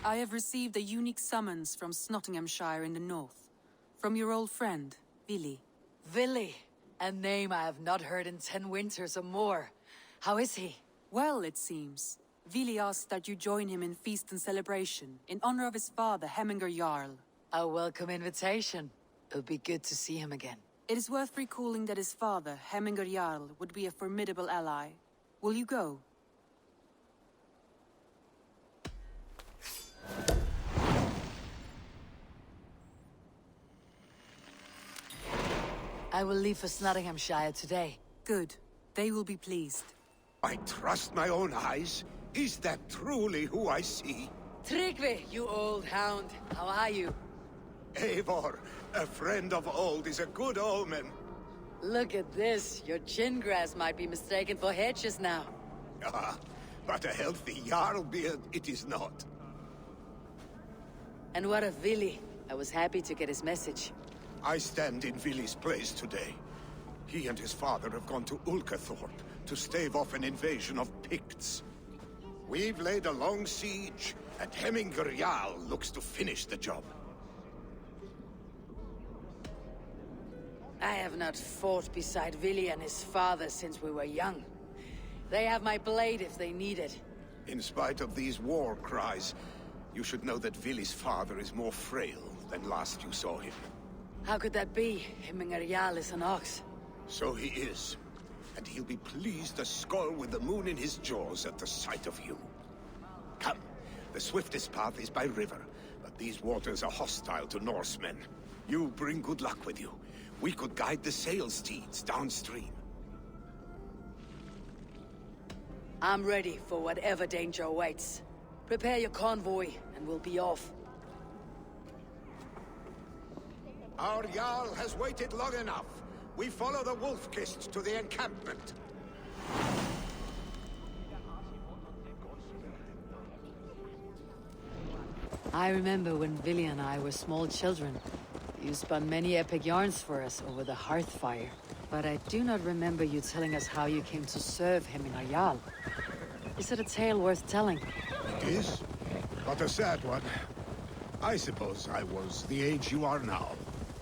I have received a unique summons from Nottinghamshire in the north. From your old friend, Vili. Vili, a name I have not heard in 10 winters or more. How is he? Well, it seems. Vili asked that you join him in feast and celebration, in honor of his father, Heminger Jarl. A welcome invitation. It'll be good to see him again. It is worth recalling that his father, Heminger Jarl, would be a formidable ally. Will you go? I will leave for Nottinghamshire today. Good. They will be pleased. I trust my own eyes. Is that truly who I see? Tryggvi, you old hound. How are you? Eivor, a friend of old is a good omen. Look at this. Your chin grass might be mistaken for hedges now. Ah, but a healthy Jarl beard it is not. And what of Vili? I was happy to get his message. I stand in Vili's place today. He and his father have gone to Ulkathorpe to stave off an invasion of Picts. We've laid a long siege, and Heminger Jarl looks to finish the job. I have not fought beside Vili and his father since we were young. They have my blade if they need it. In spite of these war cries, you should know that Vili's father is more frail than last you saw him. How could that be? Heminger Jarl is an ox. So he is. And he'll be pleased as Skull with the moon in his jaws at the sight of you. Come, the swiftest path is by river, but these waters are hostile to Norsemen. You bring good luck with you. We could guide the sail steeds downstream. I'm ready for whatever danger awaits. Prepare your convoy, and we'll be off. Our Jarl has waited long enough. We follow the Wolf-Kist to the encampment. I remember when Vili and I were small children. You spun many epic yarns for us over the hearth fire. But I do not remember you telling us how you came to serve Heminger Jarl. Is it a tale worth telling? It is, but a sad one. I suppose I was the age you are now.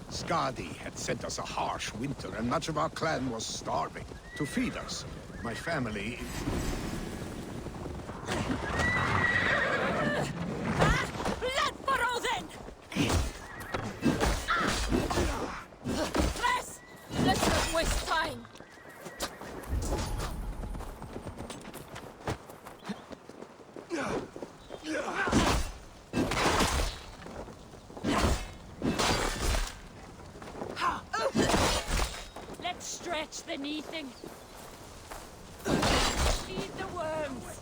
Skadi had sent us a harsh winter, and much of our clan was starving. To feed us, my family... Blood for Odin! Press! Let's not waste time! Let's stretch the kneading. Feed the worms.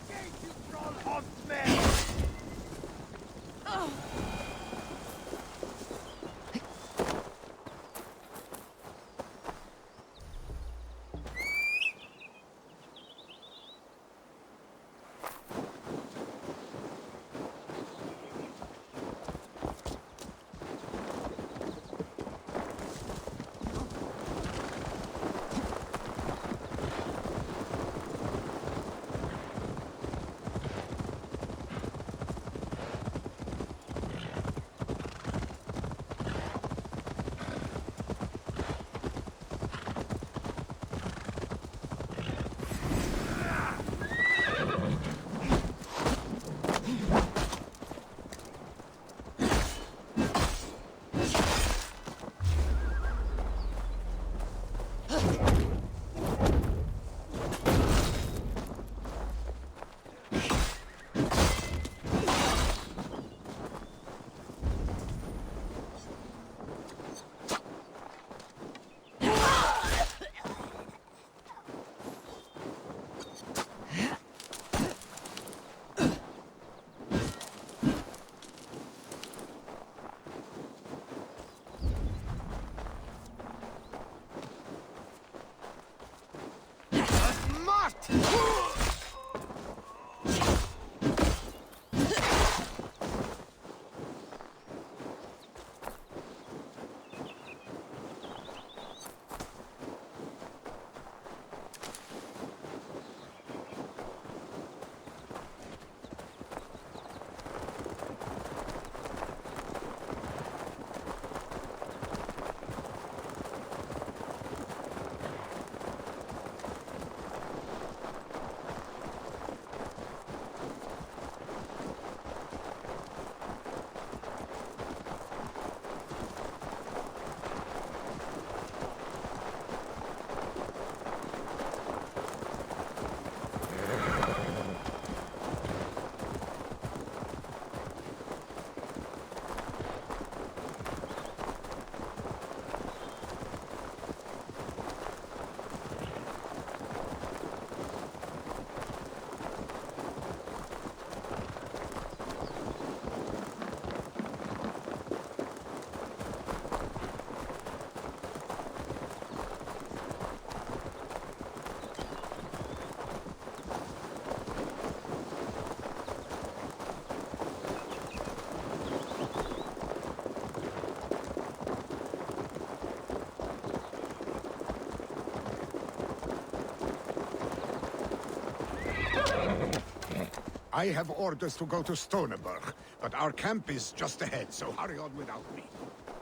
I have orders to go to Stoneberg, but our camp is just ahead, so hurry on without me.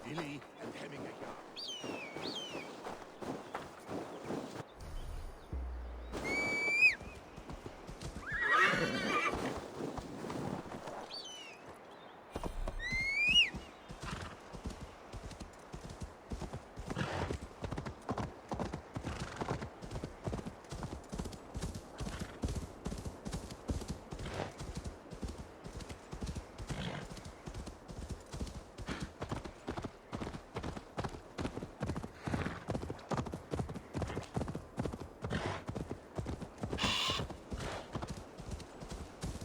Billy and Hemminger.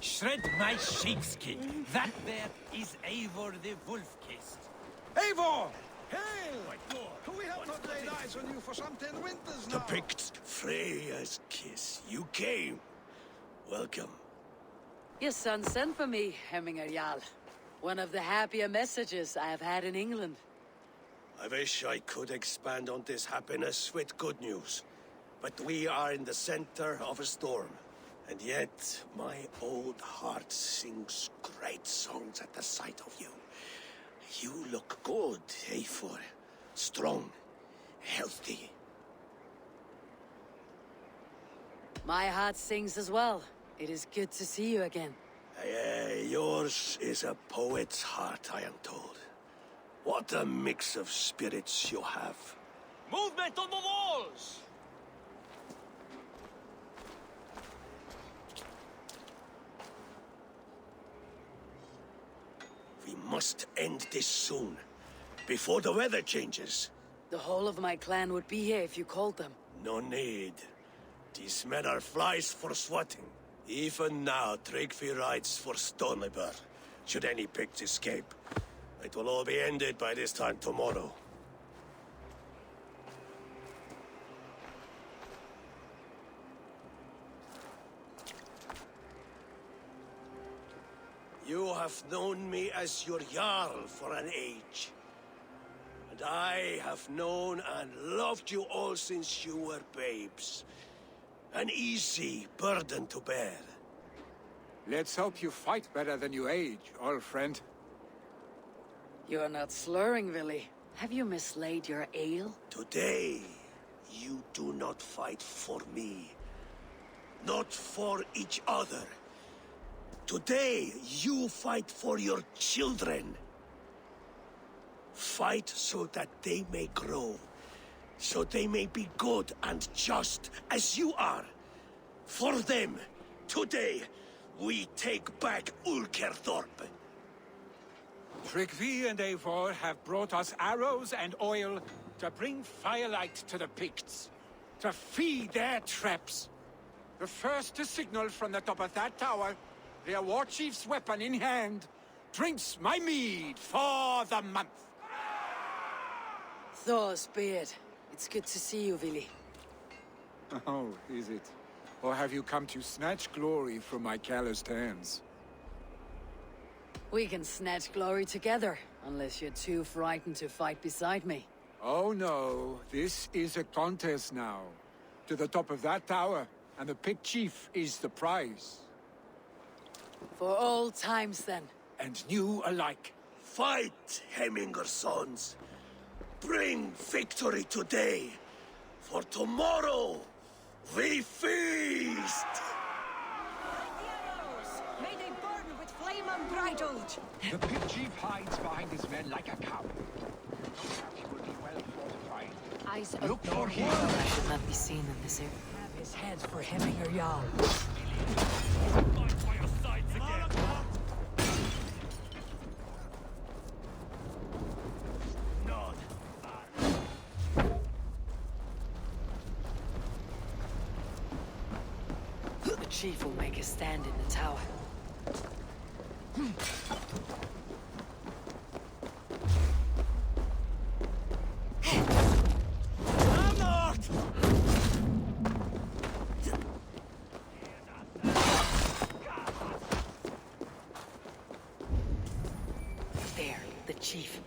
Shred my sheepskin. That there is Eivor the Wolf-Kissed. Eivor! Hail! We have not laid eyes on you for some 10 winters now. The Picts, Freya's kiss. You came. Welcome. Your son sent for me, Hemminger Jarl. One of the happier messages I have had in England. I wish I could expand on this happiness with good news. But we are in the center of a storm. And yet, my old heart sings great songs at the sight of you. You look good, Eivor. Strong, healthy. My heart sings as well. It is good to see you again. Yours is a poet's heart, I am told. What a mix of spirits you have. Movement on the walls! We must end this soon, before the weather changes. The whole of my clan would be here if you called them. No need. These men are flies for swatting. Even now, Tryggvi rides for Stoneberg. Should any Picts escape, it will all be ended by this time tomorrow. You have known me as your Jarl for an age. And I have known and loved you all since you were babes. An easy burden to bear. Let's hope you fight better than you age, old friend. You are not slurring, Willy. Have you mislaid your ale? Today, you do not fight for me. Not for each other. Today, you fight for your children. Fight so that they may grow. So they may be good and just as you are. For them, today, we take back Ulkerthorpe. Tryggvi and Eivor have brought us arrows and oil to bring firelight to the Picts. To feed their traps. The first to signal from the top of that tower, their war chief's weapon in hand, drinks my mead for the month. Thor's beard. It's good to see you, Willy. Oh, is it? Or have you come to snatch glory from my calloused hands? We can snatch glory together, unless you're too frightened to fight beside me. Oh no, this is a contest now. To the top of that tower, and the Pict chief is the prize. For old times, then. And new alike. Fight, Hemminger sons. Bring victory today. For tomorrow, we feast! May they burn with flame unbridled! The Pict chief hides behind his men like a coward. He will be well fortified. Eyes Look for him. I should not be seen in this area. Have his head for Hemminger Jarl. Fight by your sides again! Nod. The chief will make a stand in the tower. There, the chief.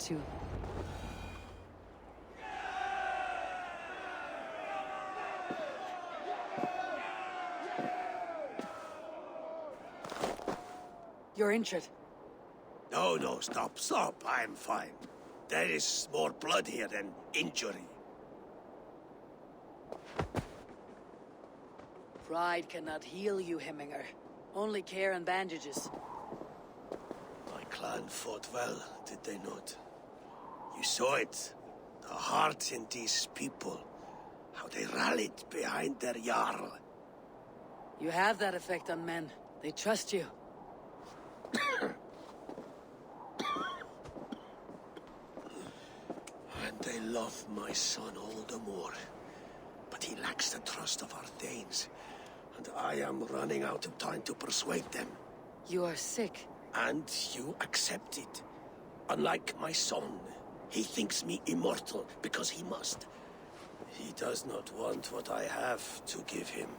too. You're injured. No, no, stop, stop. I'm fine. There is more blood here than injury. Pride cannot heal you, Heminger. Only care and bandages. My clan fought well, did they not? You saw it. The heart in these people. How they rallied behind their Jarl. You have that effect on men. They trust you. And they love my son all the more. But he lacks the trust of our Danes. And I am running out of time to persuade them. You are sick. And you accept it. Unlike my son, he thinks me immortal because he must. He does not want what I have to give him.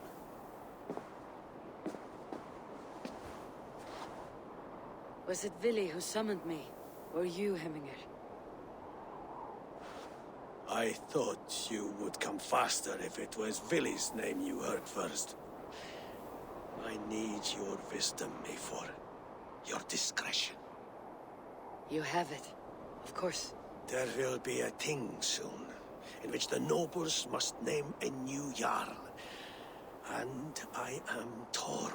Was it Vili who summoned me? Or you, Heminger? I thought you would come faster if it was Vili's name you heard first. I need your wisdom, Eivor. Your discretion. You have it. Of course. There will be a thing soon, in which the nobles must name a new Jarl. And I am torn.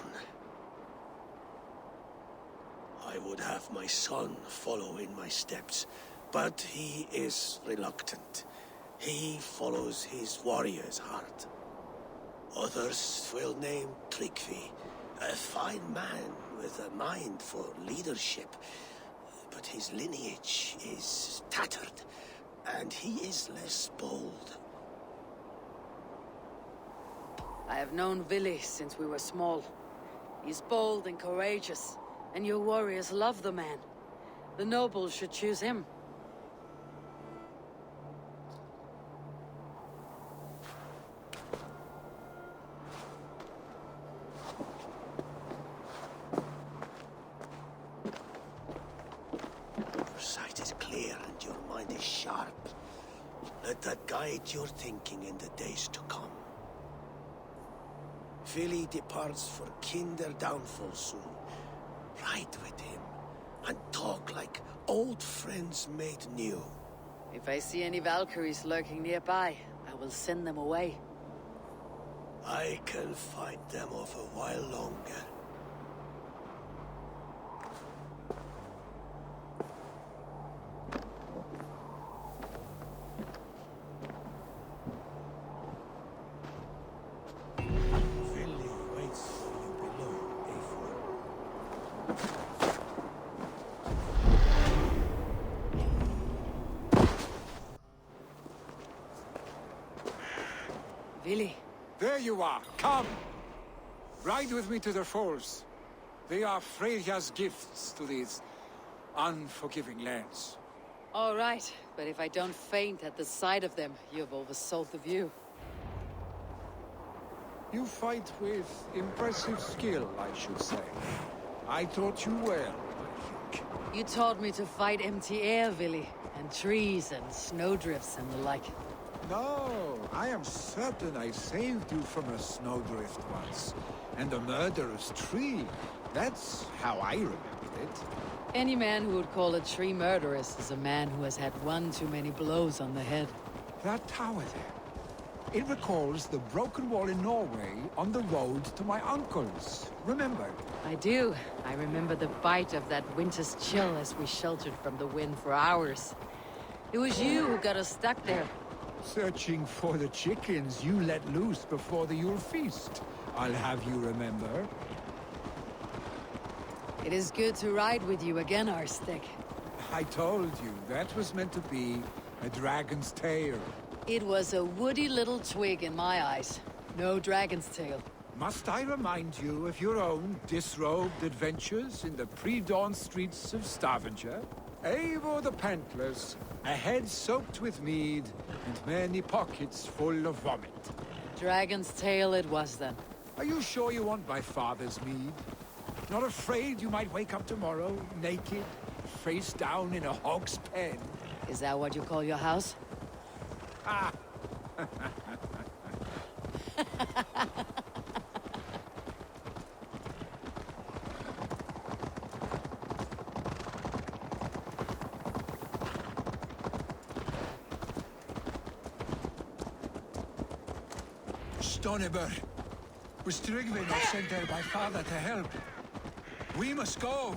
I would have my son follow in my steps, but he is reluctant. He follows his warrior's heart. Others will name Tryggvi, a fine man with a mind for leadership. But his lineage is tattered, and he is less bold. I have known Vili since we were small. He's bold and courageous, and your warriors love the man. The nobles should choose him. Your sight is clear and your mind is sharp. Let that guide your thinking in the days to come. Vili departs for Kinder downfall soon. Ride with him and talk like old friends made new. If I see any Valkyries lurking nearby, I will send them away. I can fight them off a while longer. Vili waits for you below, Eivor. Vili, There you are. Come. Ride with me to the falls. They are Freya's gifts to these unforgiving lands. all right, but if I don't faint at the sight of them, you've oversold the view. You fight with impressive skill, I should say. I taught you well, I think. You taught me to fight empty air, Vili, and trees and snowdrifts and the like. No, I am certain I saved you from a snowdrift once. And a murderous tree. That's how I remembered it. Any man who would call a tree murderous is a man who has had one too many blows on the head. That tower there. It recalls the broken wall in Norway on the road to my uncle's. Remember? I do. I remember the bite of that winter's chill as we sheltered from the wind for hours. It was you who got us stuck there. Searching for the chickens you let loose before the Yule feast. I'll have you remember. It is good to ride with you again, Arstic. I told you, that was meant to be a dragon's tail. It was a woody little twig in my eyes. No dragon's tail. Must I remind you of your own disrobed adventures in the pre-dawn streets of Stavanger? Eivor the Pantless, a head soaked with mead, and many pockets full of vomit. Dragon's tail it was then. Are you sure you want my father's mead? Not afraid you might wake up tomorrow, naked, face down in a hog's pen? Is that what you call your house? Stonibur was Trygvin sent there by father to help. We must go.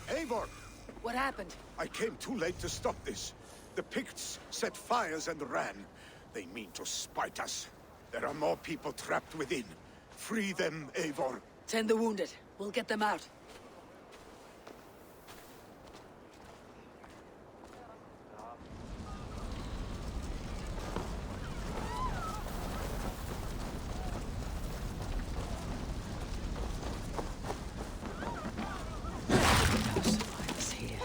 Eivor! What happened? I came too late to stop this. The Picts set fires and ran. They mean to spite us. There are more people trapped within. Free them, Eivor. Tend the wounded. We'll get them out. Survivors here.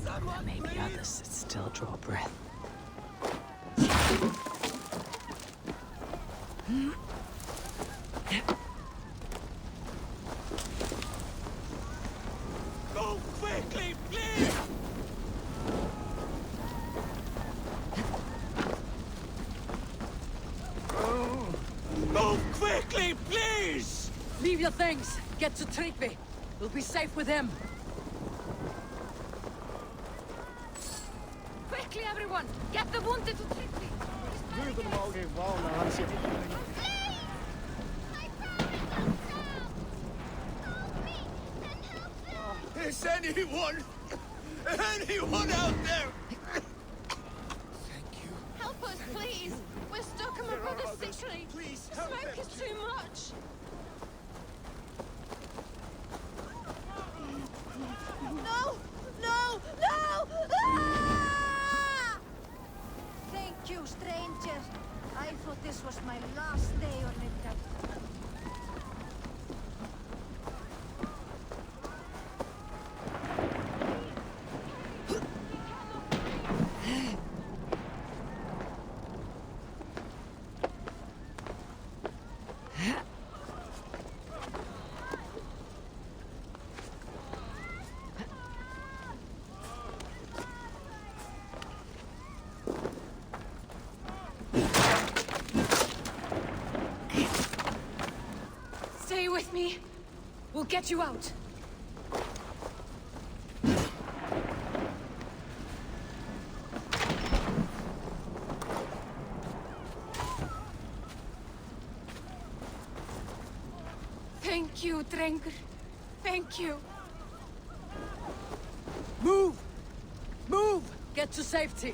There may be others that still draw breath. Go quickly, please! Go quickly, please! Leave your things. Get to Trygve. We'll be safe with him. Quickly, everyone! Get the wounded to Trygve! Is anyone out there? Help us, please! We're stuck and my brother's sickly! Please, The help smoke them. is too much! No! No! No! Ah! Thank you, stranger. I thought this was my last day on Midgard. Stay with me! We'll get you out! Thank you, Drengur. Thank you. Move! Move! Get to safety.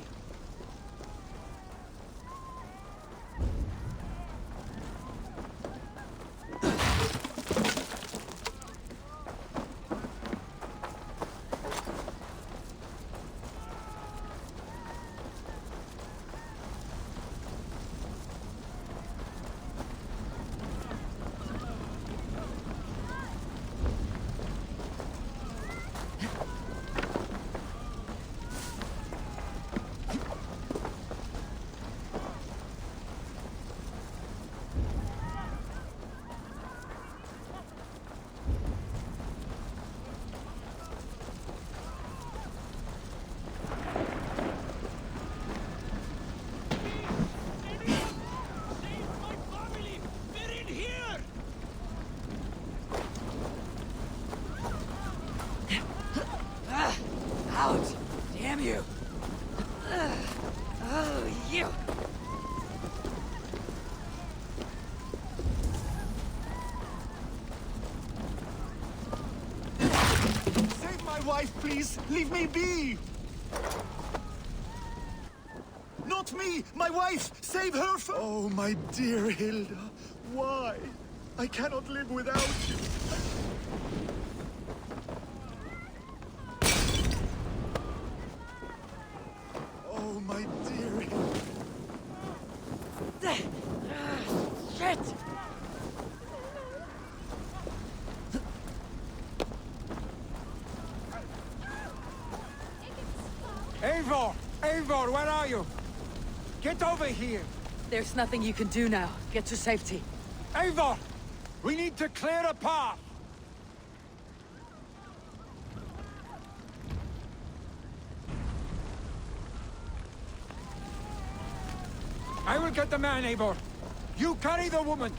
Out! Damn you! Oh, you! Save my wife, please! Leave me be! Not me! My wife! Save her Oh, my dear Hilda. Why? I cannot live without you. Oh, my dear Hilda. Shit! Eivor! Eivor, where are you? Get over here! There's nothing you can do now. Get to safety. Eivor! We need to clear a path! I will get the man, Eivor. You carry the woman.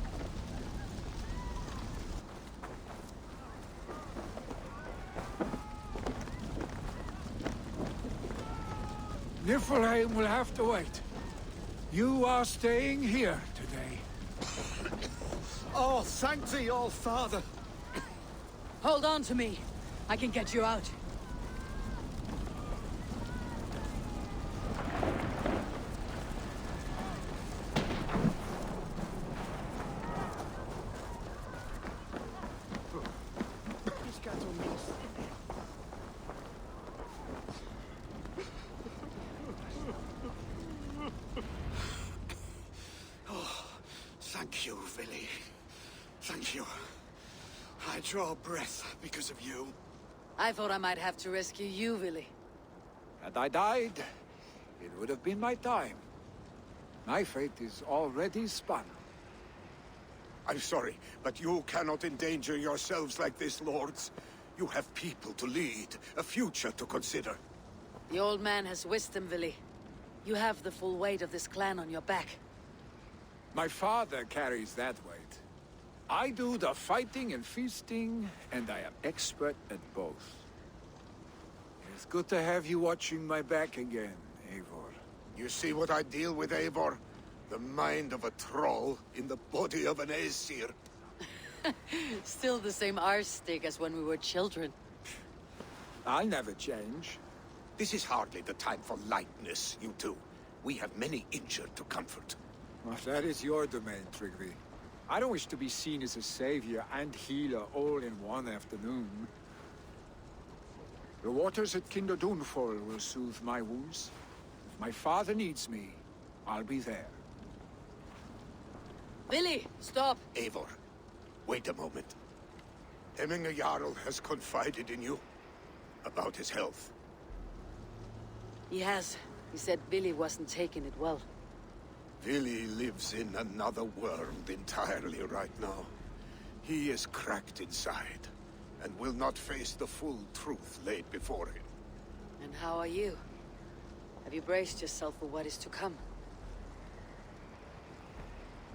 Niflheim will have to wait. You are staying here today. Oh, thank thee, all father. Hold on to me. I can get you out. Thank you, Villy. Thank you. I draw breath because of you. I thought I might have to rescue you, Willy. Had I died, it would have been my time. My fate is already spun. I'm sorry, but you cannot endanger yourselves like this, lords. You have people to lead, a future to consider. The old man has wisdom, Willy. You have the full weight of this clan on your back. My father carries that weight. I do the fighting and feasting, and I am expert at both. It's good to have you watching my back again, Eivor. You see what I deal with, Eivor? The mind of a troll in the body of an Aesir. Still the same arse stick as when we were children. I'll never change. This is hardly the time for lightness, you two. We have many injured to comfort. Well, that is your domain, Trigby. I don't wish to be seen as a savior and healer all in one afternoon. The waters at Kinder Dunfall will soothe my wounds. If my father needs me, I'll be there. Willy, stop! Eivor, wait a moment. Hemminger Jarl has confided in you about his health. He has. He said Willy wasn't taking it well. Willy lives in another world entirely right now. He is cracked inside, and will not face the full truth laid before him. And how are you? Have you braced yourself for what is to come?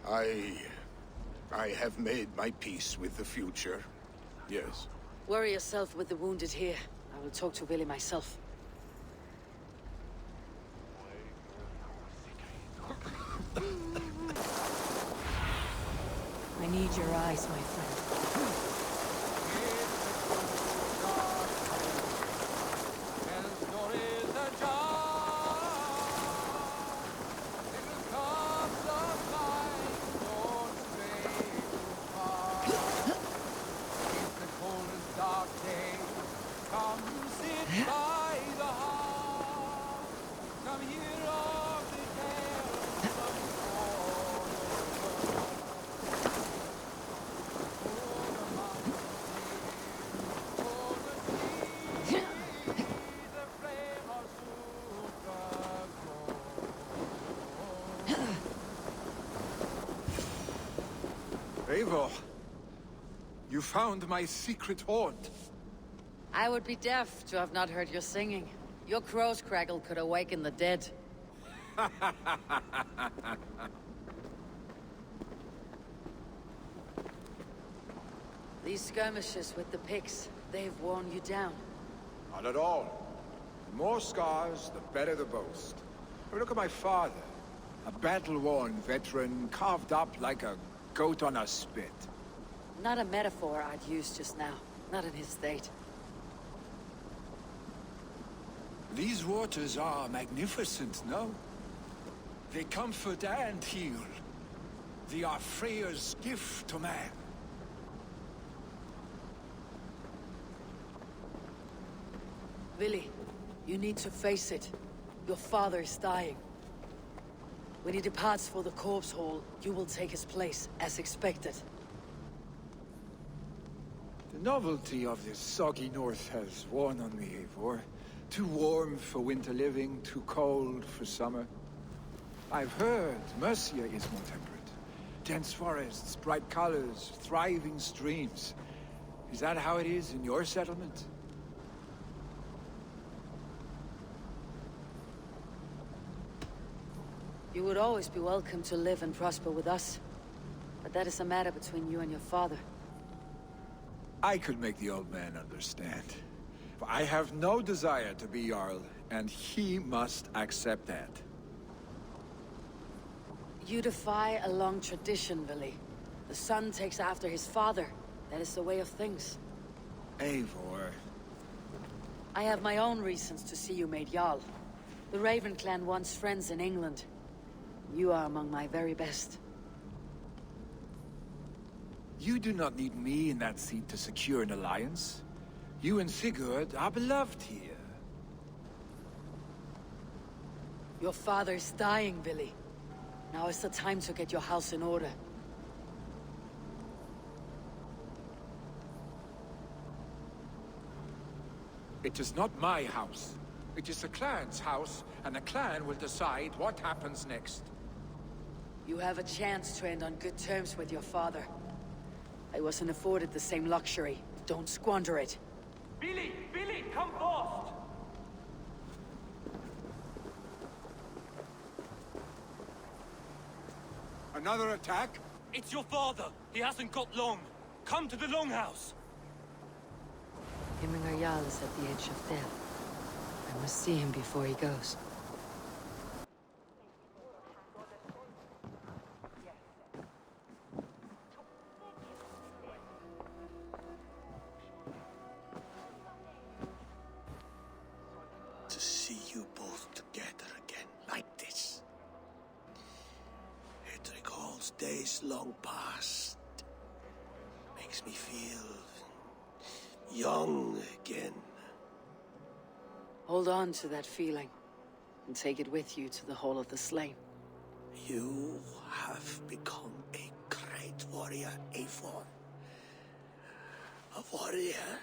I have made my peace with the future, yes. Worry yourself with the wounded here. I will talk to Willy myself. I need your eyes, my friend. Eivor, you found my secret haunt. I would be deaf to have not heard your singing. Your crow's crackle could awaken the dead. These skirmishes with the pigs, they've worn you down. Not at all. The more scars, the better the boast. But look at my father. A battle-worn veteran, carved up like a goat on a spit. Not a metaphor I'd use just now. Not in his state. These waters are magnificent, no? They comfort and heal. They are Freya's gift to man. Willy, you need to face it. Your father is dying. When he departs for the corpse hall, you will take his place, as expected. The novelty of this soggy north has worn on me, Eivor. Too warm for winter living, too cold for summer. I've heard Mercia is more temperate. Dense forests, bright colors, thriving streams. Is that how it is in your settlement? You would always be welcome to live and prosper with us. But that is a matter between you and your father. I could make the old man understand. I have no desire to be Jarl, and he must accept that. You defy a long tradition, Vili. The son takes after his father. That is the way of things. Eivor. I have my own reasons to see you made Jarl. The Raven clan wants friends in England. You are among my very best. You do not need me in that seat to secure an alliance. You and Sigurd are beloved here. Your father is dying, Vili. Now is the time to get your house in order. It is not my house. It is the clan's house, and the clan will decide what happens next. You have a chance to end on good terms with your father. I wasn't afforded the same luxury. Don't squander it. Billy! Billy, come fast! Another attack? It's your father. He hasn't got long. Come to the Longhouse. Heminger Jarl is at the edge of death. I must see him before he goes. To see you both together again like this. It recalls days long past. Makes me feel young again. Hold on to that feeling, and take it with you to the Hall of the Slain. You have become a great warrior, Eivor. A warrior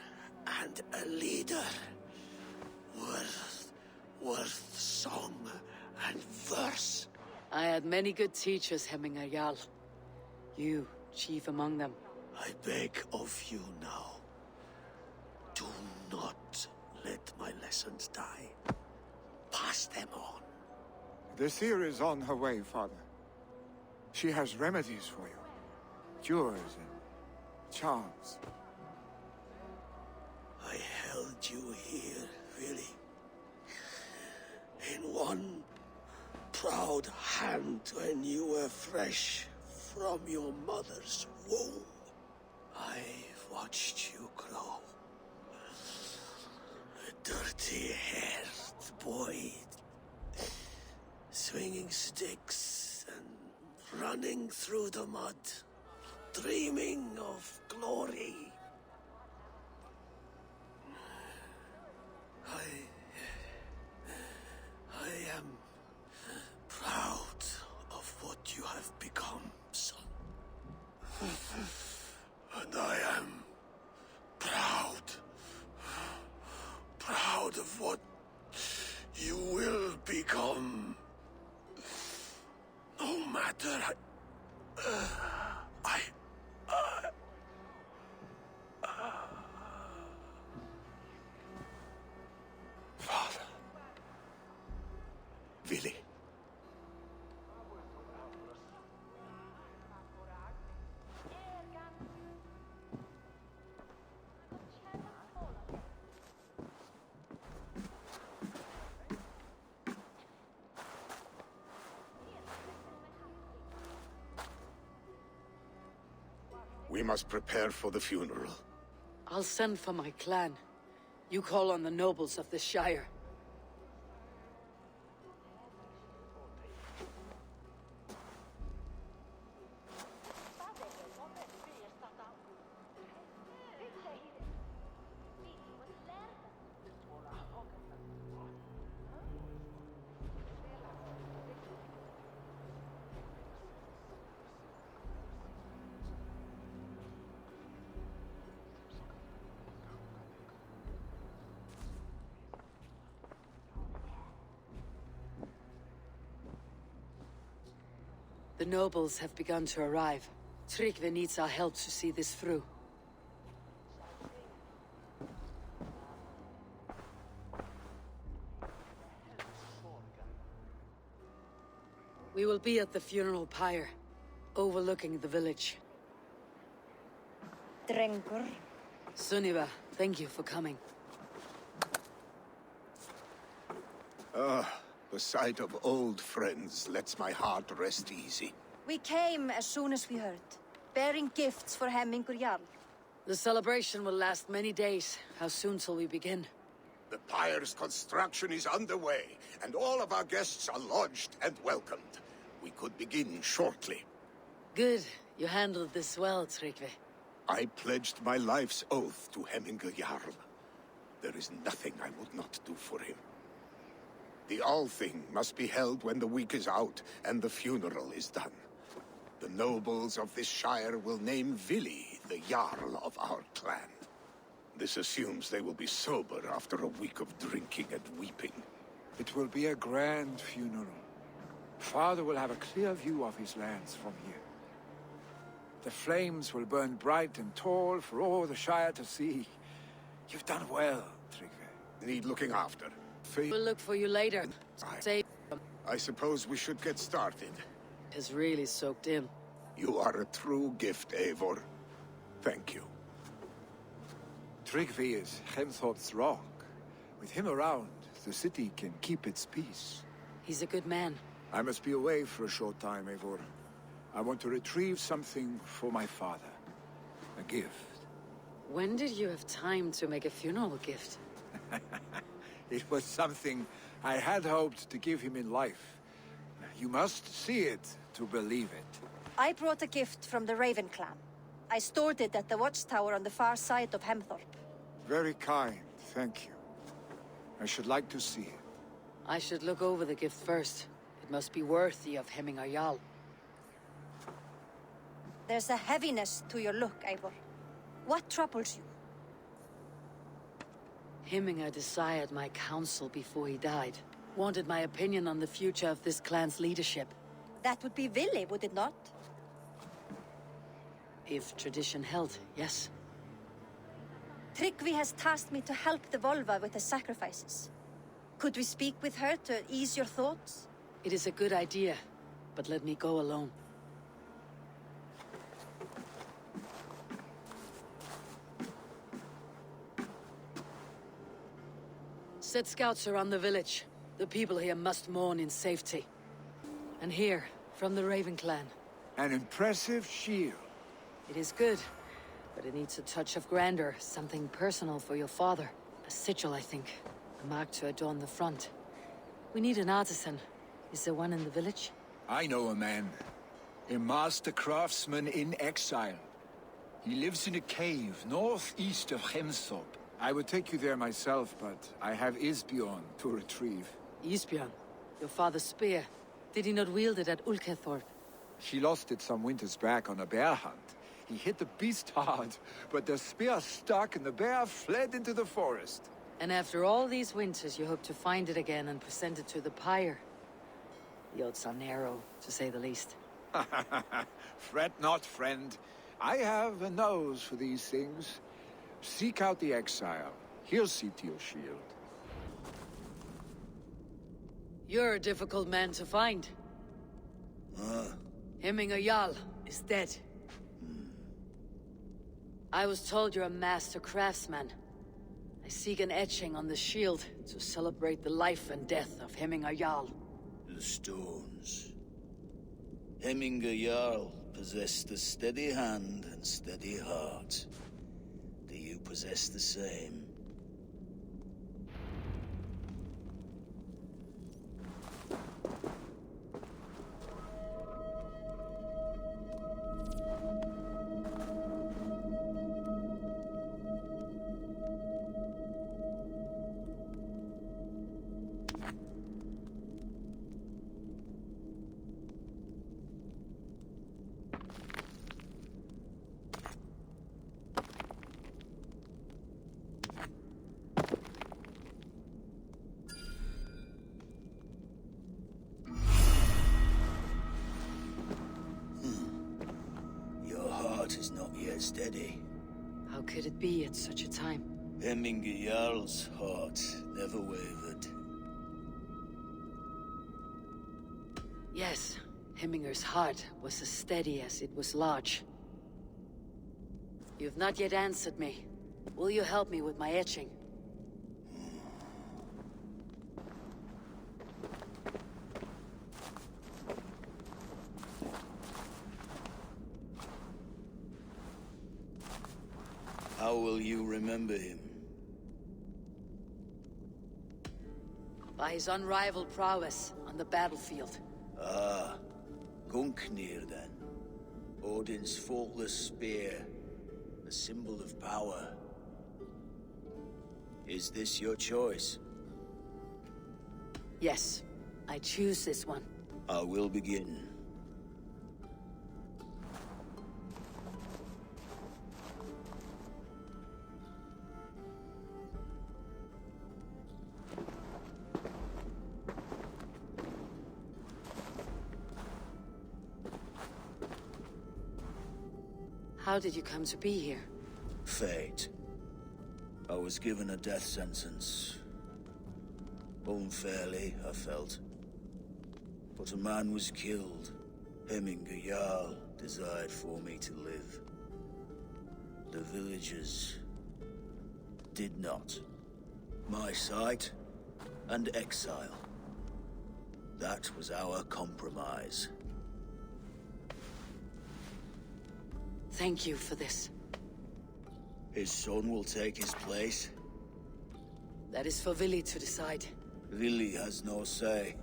and a leader. Worth song and verse. I had many good teachers, Heminger Jarl. You, chief among them. I beg of you now. Do not let my lessons die. Pass them on. The seer is on her way, Father. She has remedies for you. Cures and charms. I held you here, really. In one proud hand when you were fresh from your mother's womb. I've watched you grow. A dirty-haired boy, swinging sticks and running through the mud, dreaming of glory. I am proud of what you have become, son. And I am proud of what you will become. No matter Father. Vili. We must prepare for the funeral. I'll send for my clan. You call on the nobles of the Shire. The nobles have begun to arrive. Tryggvi needs our help to see this through. We will be at the funeral pyre, overlooking the village. Drengur. Sunniva, thank you for coming. The sight of old friends lets my heart rest easy. We came as soon as we heard, bearing gifts for Hemingur Jarl. The celebration will last many days. How soon till we begin? The pyre's construction is underway, and all of our guests are lodged and welcomed. We could begin shortly. Good. You handled this well, Tryggvi. I pledged my life's oath to Hemingur Jarl. There is nothing I would not do for him. The Althing must be held when the week is out and the funeral is done. The nobles of this shire will name Vili the Jarl of our clan. This assumes they will be sober after a week of drinking and weeping. It will be a grand funeral. Father will have a clear view of his lands from here. The flames will burn bright and tall for all the Shire to see. You've done well, Tryggvi. Need looking after. We'll look for you later. I suppose we should get started. Has really soaked in. You are a true gift, Eivor. Thank you. Tryggvi is Hemthorpe's rock. With him around, the city can keep its peace. He's a good man. I must be away for a short time, Eivor. I want to retrieve something for my father. A gift. When did you have time to make a funeral gift? It was something I had hoped to give him in life. You must see it to believe it. I brought a gift from the Raven clan. I stored it at the watchtower on the far side of Hemthorpe. Very kind, thank you. I should like to see it. I should look over the gift first. It must be worthy of Hemingar Jarl. There's a heaviness to your look, Eivor. What troubles you? Hemingar desired my counsel before he died. Wanted my opinion on the future of this clan's leadership. That would be Vili, would it not? If tradition held, yes. Tryggvi has tasked me to help the Volva with the sacrifices. Could we speak with her to ease your thoughts? It is a good idea, but let me go alone. Set scouts around the village. The people here must mourn in safety. And here, from the Raven clan. An impressive shield. It is good, but it needs a touch of grandeur, something personal for your father. A sigil, I think. A mark to adorn the front. We need an artisan. Is there one in the village? I know a man. A master craftsman in exile. He lives in a cave northeast of Hemthorpe. I would take you there myself, but I have Isbjorn to retrieve. Isbjorn? Your father's spear. Did he not wield it at Ulkethorpe? She lost it some winters back on a bear hunt. He hit the beast hard, but the spear stuck and the bear fled into the forest. And after all these winters, you hope to find it again and present it to the pyre. The odds are narrow, to say the least. Fret not, friend. I have a nose for these things. Seek out the exile. He'll see to your shield. You're a difficult man to find. Hemingar Jarl is dead. I was told you're a master craftsman. I seek an etching on the shield to celebrate the life and death of Hemingar Jarl. The stones. Hemingar Jarl possessed a steady hand and steady heart. Do you possess the same? heart is not yet steady. How could it be at such a time? Hemminger Jarl's heart never wavered. Yes, Hemminger's heart was as steady as it was large. You've not yet answered me. Will you help me with my etching? How will you remember him? By his unrivaled prowess on the battlefield. Ah, Gungnir then. Odin's faultless spear, a symbol of power. Is this your choice? Yes, I choose this one. I will begin. How did you come to be here? Fate. I was given a death sentence. Unfairly, I felt. But a man was killed. Hemminger Jarl desired for me to live. The villagers did not. My sight and exile. That was our compromise. Thank you for this. His son will take his place. That is for Vili to decide. Vili has no say.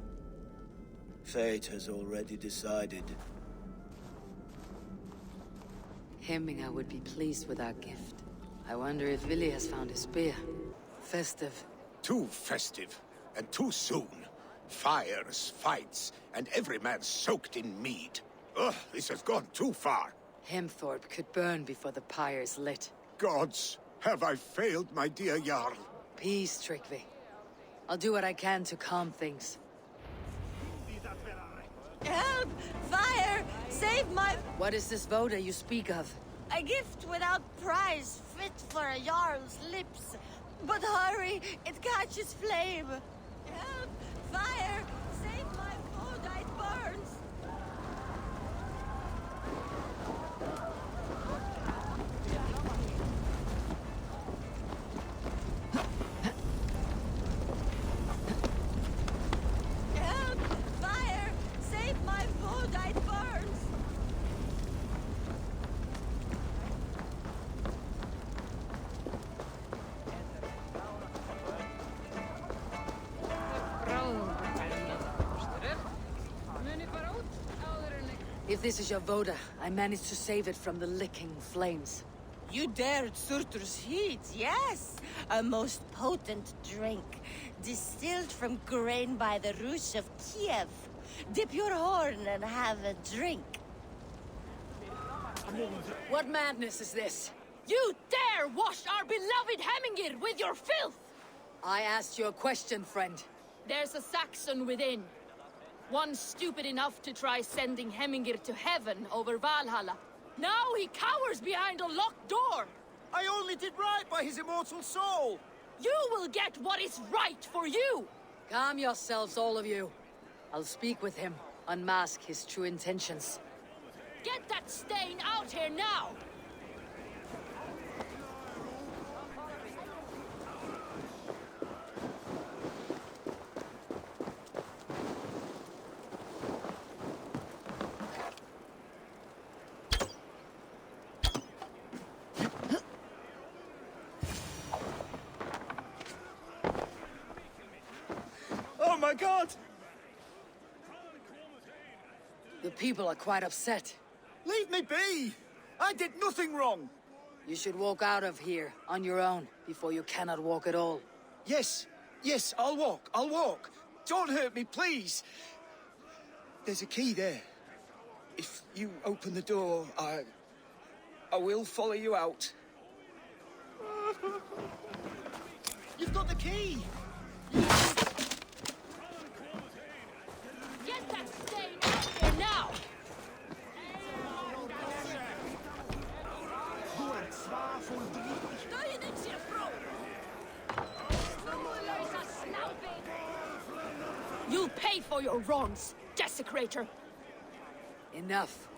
Fate has already decided. Hemminger would be pleased with our gift. I wonder if Vili has found his spear. Festive. Too festive, and too soon. Fires, fights, and every man soaked in mead. Ugh, this has gone too far. Hemthorpe could burn before the pyre's lit. Gods, have I failed, my dear Jarl? Peace, Tryggvi. I'll do what I can to calm things. Help! Fire! Save my... What is this voda you speak of? A gift without price, fit for a Jarl's lips. But hurry, it catches flame. Help! Fire! Save my food, it burns! Help! Fire! Save my food, it burns! If this is your voda, I managed to save it from the licking flames. You dared Surtur's heat, yes! A most potent drink, distilled from grain by the Rus of Kiev. Dip your horn and have a drink. What madness is this? You dare wash our beloved Hemmingir with your filth! I asked you a question, friend. There's a Saxon within. One stupid enough to try sending Hemmingir to heaven over Valhalla. Now he cowers behind a locked door! I only did right by his immortal soul! You will get what is right for you! Calm yourselves, all of you. I'll speak with him, unmask his true intentions. Get that stain out here now! Oh my god! The people are quite upset. Leave me be! I did nothing wrong! You should walk out of here on your own before you cannot walk at all. Yes, yes, I'll walk. Don't hurt me, please! There's a key there. If you open the door, I will follow you out. You've got the key! Get that stain out here now! You'll pay for your wrongs, desecrator! Enough.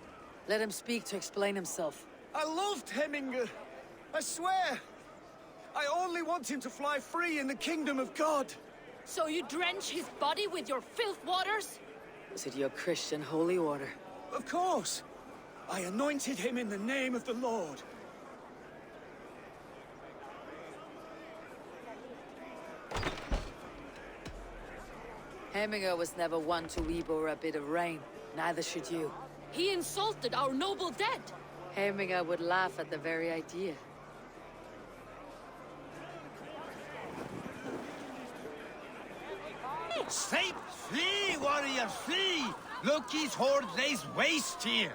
Let him speak to explain himself. I loved Heminger. I swear. I only want him to fly free in the kingdom of God. So you drench his body with your filth waters? Was it your Christian holy order? Of course. I anointed him in the name of the Lord. Heminger was never one to weep over a bit of rain. Neither should you. He insulted our noble dead! Heminger would laugh at the very idea. Say, flee, warrior, flee! Loki's horde lays waste here!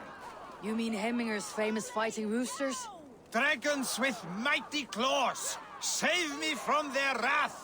You mean Heminger's famous fighting roosters? Dragons with mighty claws! Save me from their wrath!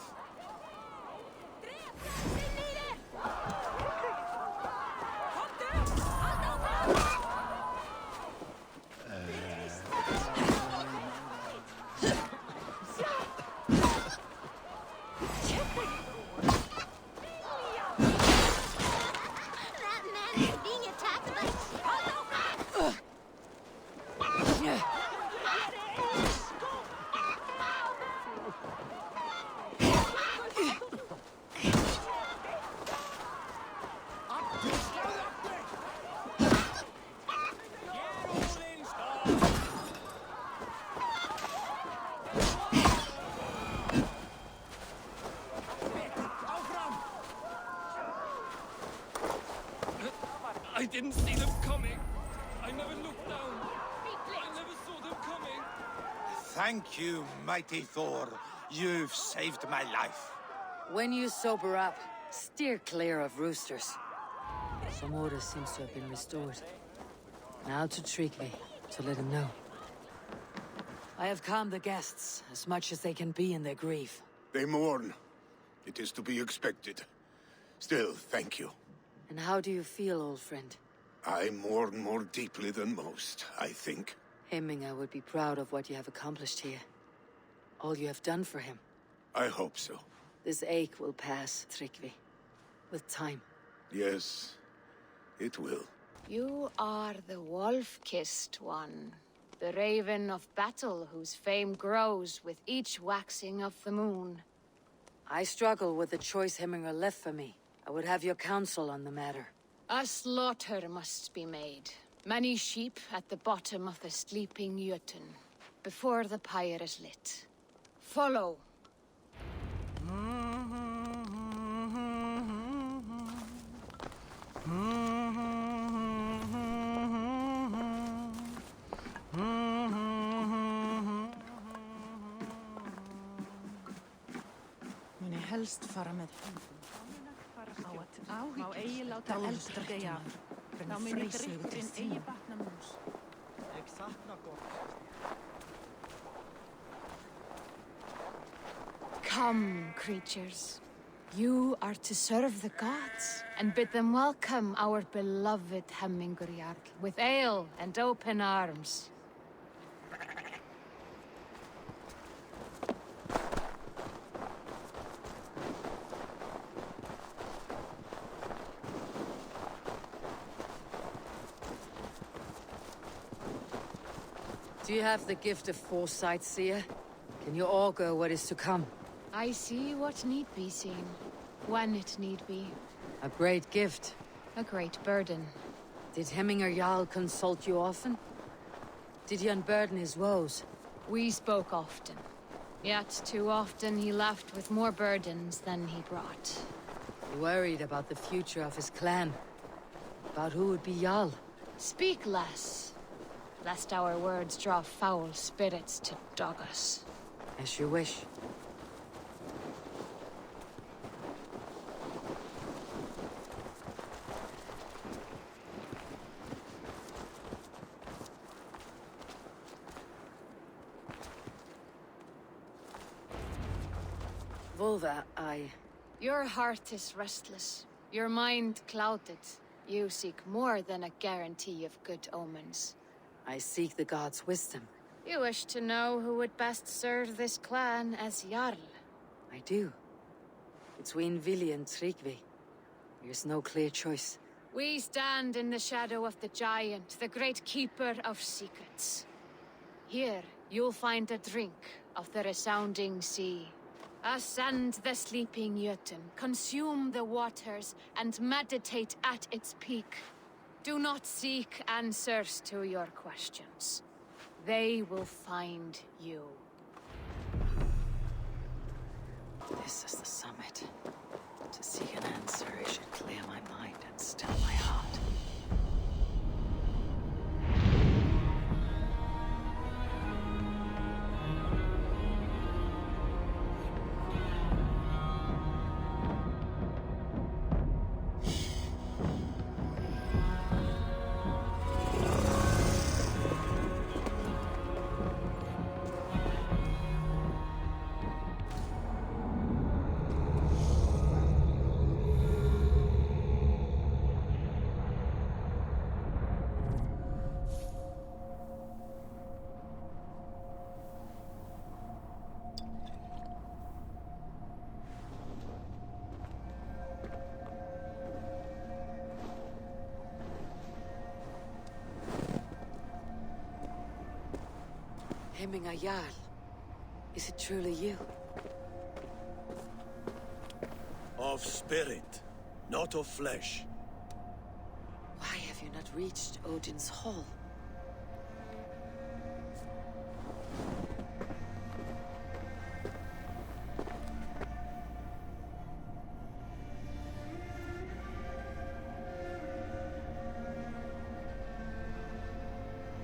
I didn't see them coming. I never looked down. I never saw them coming. Thank you, mighty Thor. You've saved my life. When you sober up, steer clear of roosters. Some order seems to have been restored. Now to Tryggvi, to let him know. I have calmed the guests, as much as they can be in their grief. They mourn. It is to be expected. Still, thank you. And how do you feel, old friend? I mourn more deeply than most, I think. Heminger would be proud of what you have accomplished here. All you have done for him. I hope so. This ache will pass, Tryggvi. With time. Yes, it will. You are the wolf-kissed one. The raven of battle whose fame grows with each waxing of the moon. I struggle with the choice Heminger left for me. I would have your counsel on the matter. A slaughter must be made. Many sheep at the bottom of the sleeping Jötun, before the pyre is lit. Follow. Muni helst fara með höndum. Má eigi láta eldra deyja. Þá muni drykkurinn eigi batna mús. Come, creatures. You are to serve the gods, and bid them welcome our beloved Hemmingur Jarl, with ale and open arms. Do you have the gift of foresight, seer? Can you augur what is to come? I see what need be seen, when it need be. A great gift. A great burden. Did Hemminger Jarl consult you often? Did he unburden his woes? We spoke often. Yet too often he left with more burdens than he brought. He worried about the future of his clan. About who would be Jarl. Speak less, lest our words draw foul spirits to dog us. As you wish. Volva, Your heart is restless. Your mind clouded. You seek more than a guarantee of good omens. I seek the gods' wisdom. You wish to know who would best serve this clan as Jarl. I do. Between Vili and Tryggvi. There's no clear choice. We stand in the shadow of the giant, the great keeper of secrets. Here, you'll find a drink of the resounding sea. Ascend the sleeping Jötun, consume the waters, and meditate at its peak. Do not seek answers to your questions. They will find you. This is the summit. To seek an answer, it should clear my mind and still my heart. Hemminger Jarl, is it truly you? Of spirit, not of flesh. Why have you not reached Odin's Hall?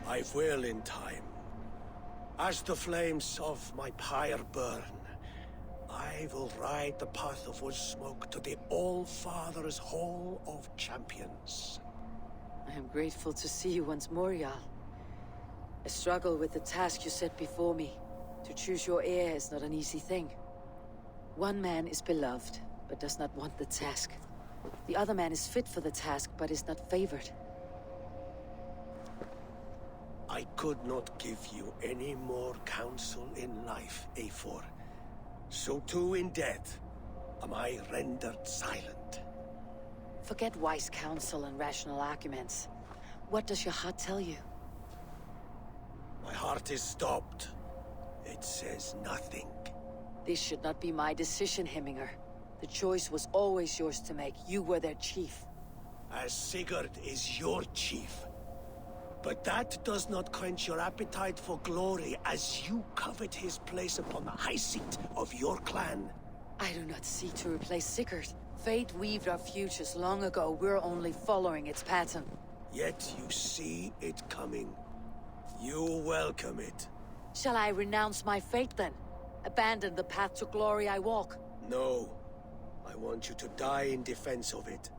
I will in time. As the flames of my pyre burn, I will ride the path of wood smoke to the All-Father's Hall of Champions. I am grateful to see you once more, Jarl. I struggle with the task you set before me. To choose your heir is not an easy thing. One man is beloved, but does not want the task. The other man is fit for the task, but is not favored. I could not give you any more counsel in life, Eivor. So too in death am I rendered silent. Forget wise counsel and rational arguments. What does your heart tell you? My heart is stopped. It says nothing. This should not be my decision, Hemminger. The choice was always yours to make. You were their chief. As Sigurd is your chief. But that does not quench your appetite for glory as you covet his place upon the high seat of your clan. I do not seek to replace Sigurd. Fate weaved our futures long ago. We're only following its pattern. Yet you see it coming. You welcome it. Shall I renounce my fate then? Abandon the path to glory I walk? No. I want you to die in defense of it.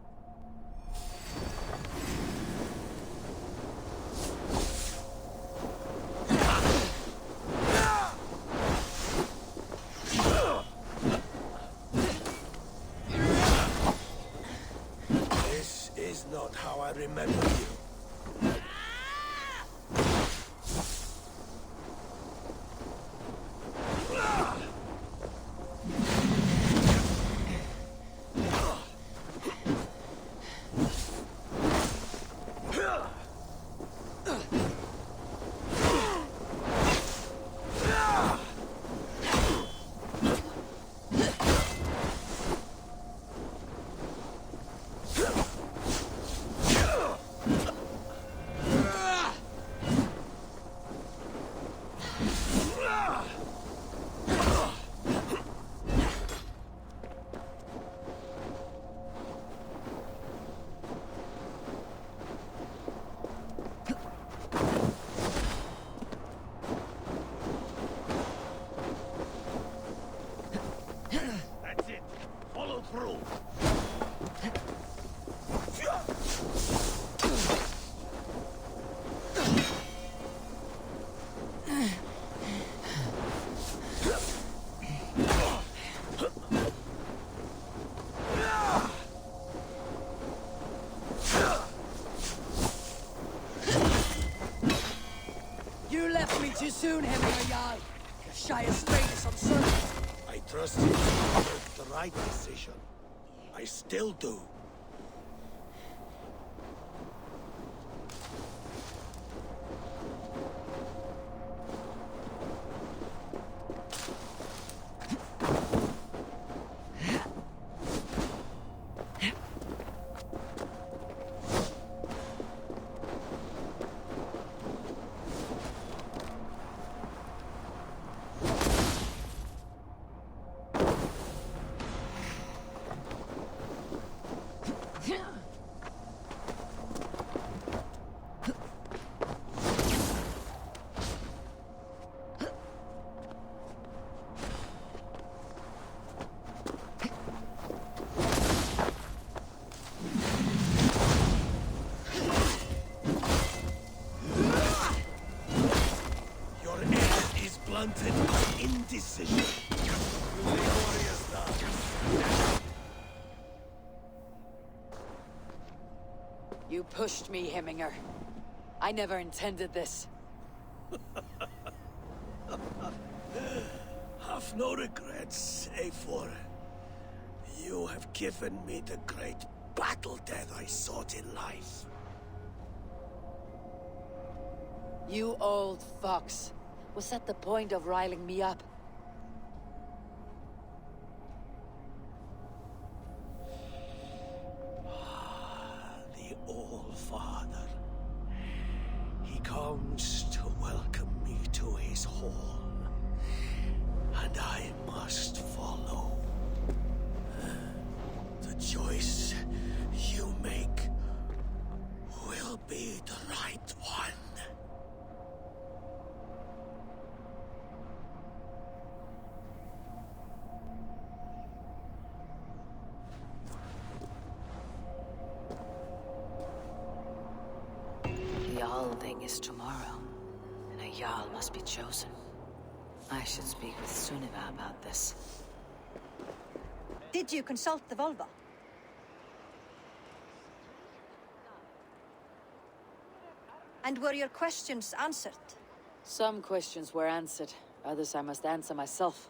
This is not how I remember you. That's it. Follow through. You left me too soon, Hemminger Jarl. Your Shire's fate is uncertain. I trust you to make the right decision. I still do. Unwanted by indecision. Glorious now. You pushed me, Hemminger. I never intended this. Have no regrets, Eivor. You have given me the great battle death I sought in life. You old fox. Was that the point of riling me up? The All-Father. He comes to welcome me to his hall. And I must follow. The choice you make will be the right one. The Jarl thing is tomorrow, and a Jarl must be chosen. I should speak with Sunniva about this. Did you consult the Volva? And were your questions answered? Some questions were answered, others I must answer myself.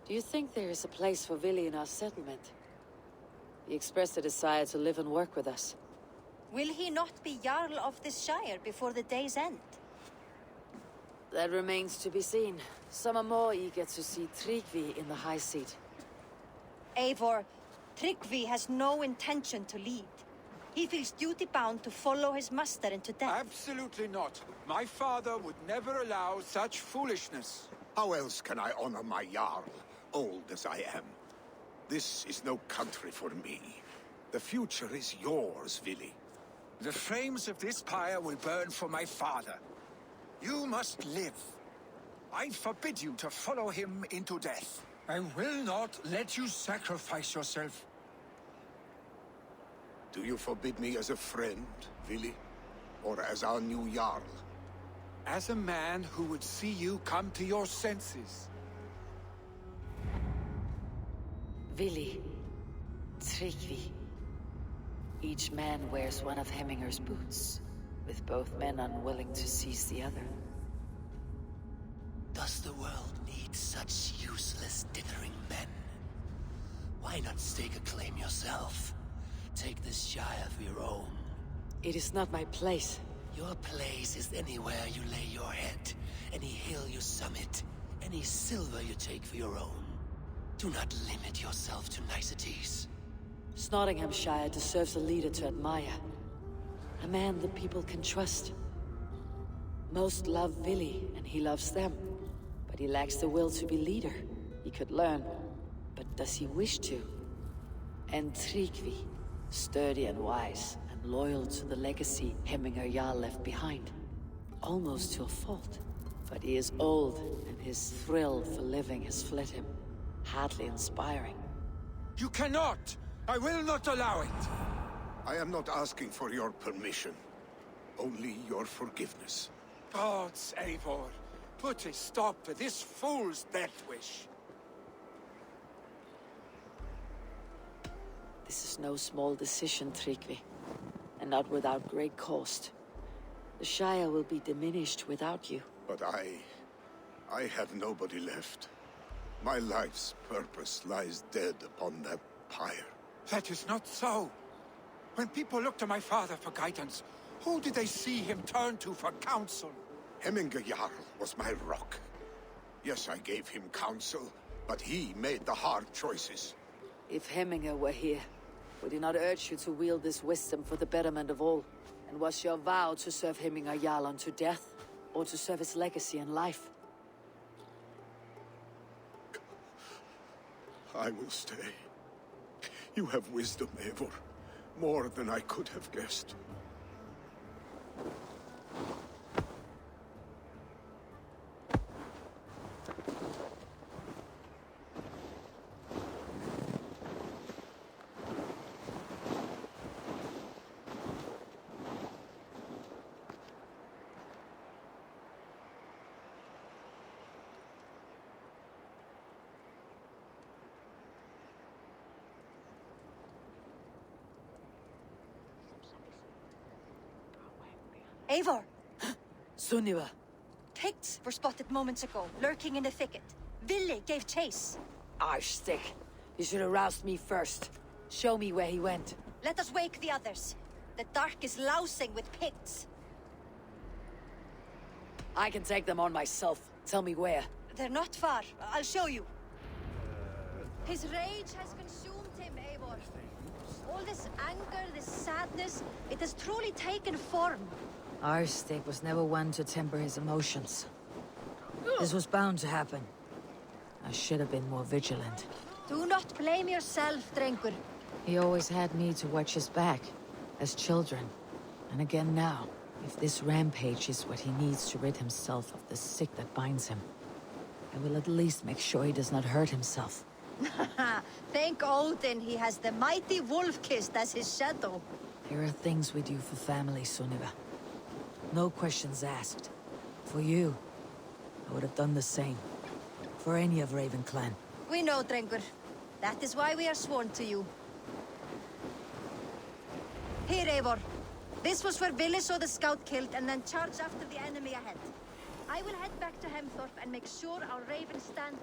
Do you think there is a place for Vili in our settlement? He expressed a desire to live and work with us. Will he not be Jarl of this Shire before the day's end? That remains to be seen. Some are more eager to see Tryggvi in the high seat. Eivor, Tryggvi has no intention to lead. He feels duty-bound to follow his master into death. Absolutely not. My father would never allow such foolishness. How else can I honor my Jarl, old as I am? This is no country for me. The future is yours, Vili. The flames of this pyre will burn for my father. You must live. I forbid you to follow him into death. I will not let you sacrifice yourself. Do you forbid me as a friend, Vili? Or as our new Jarl? As a man who would see you come to your senses. Vili, Tryggvi. Each man wears one of Hemminger's boots, with both men unwilling to seize the other. Does the world need such useless, dithering men? Why not stake a claim yourself? Take this Shire for your own. It is not my place. Your place is anywhere you lay your head, any hill you summit, any silver you take for your own. Do not limit yourself to niceties. Nottinghamshire deserves a leader to admire. A man the people can trust. Most love Vili, and he loves them. But he lacks the will to be leader. He could learn, but does he wish to? And Tryggvi, sturdy and wise, and loyal to the legacy Hemminger Jarl left behind. Almost to a fault. But he is old, and his thrill for living has fled him. Hardly inspiring. You cannot! I will not allow it! I am not asking for your permission. Only your forgiveness. Gods, Eivor, put a stop to this fool's death wish. This is no small decision, Tryggvi. And not without great cost. The Shire will be diminished without you. But I have nobody left. My life's purpose lies dead upon that pyre. That is not so. When people look to my father for guidance, who did they see him turn to for counsel? Hemminger Jarl was my rock. Yes, I gave him counsel, but he made the hard choices. If Hemminger were here, would he not urge you to wield this wisdom for the betterment of all? And was your vow to serve Hemminger Jarl unto death, or to serve his legacy in life? I will stay. You have wisdom, Eivor. More than I could have guessed. Eivor! Sunniva. Picts were spotted moments ago, lurking in the thicket. Vili gave chase. Arshstick. You should have roused me first. Show me where he went. Let us wake the others. The dark is lousing with Picts. I can take them on myself. Tell me where. They're not far. I'll show you. His rage has consumed him, Eivor. All this anger, this sadness, it has truly taken form. Arshstick was never one to temper his emotions. This was bound to happen. I should have been more vigilant. Do not blame yourself, Drengur. He always had me to watch his back, as children. And again now, if this rampage is what he needs to rid himself of the sick that binds him, I will at least make sure he does not hurt himself. Thank Odin he has the mighty Wolf-Kissed as his shadow. There are things we do for family, Sunniva. No questions asked. For you, I would have done the same. For any of Raven Clan. We know, Drengur. That is why we are sworn to you. Here, Eivor. This was where Vili saw the scout killed and then charged after the enemy ahead. I will head back to Hemthorpe and make sure our ravens stand...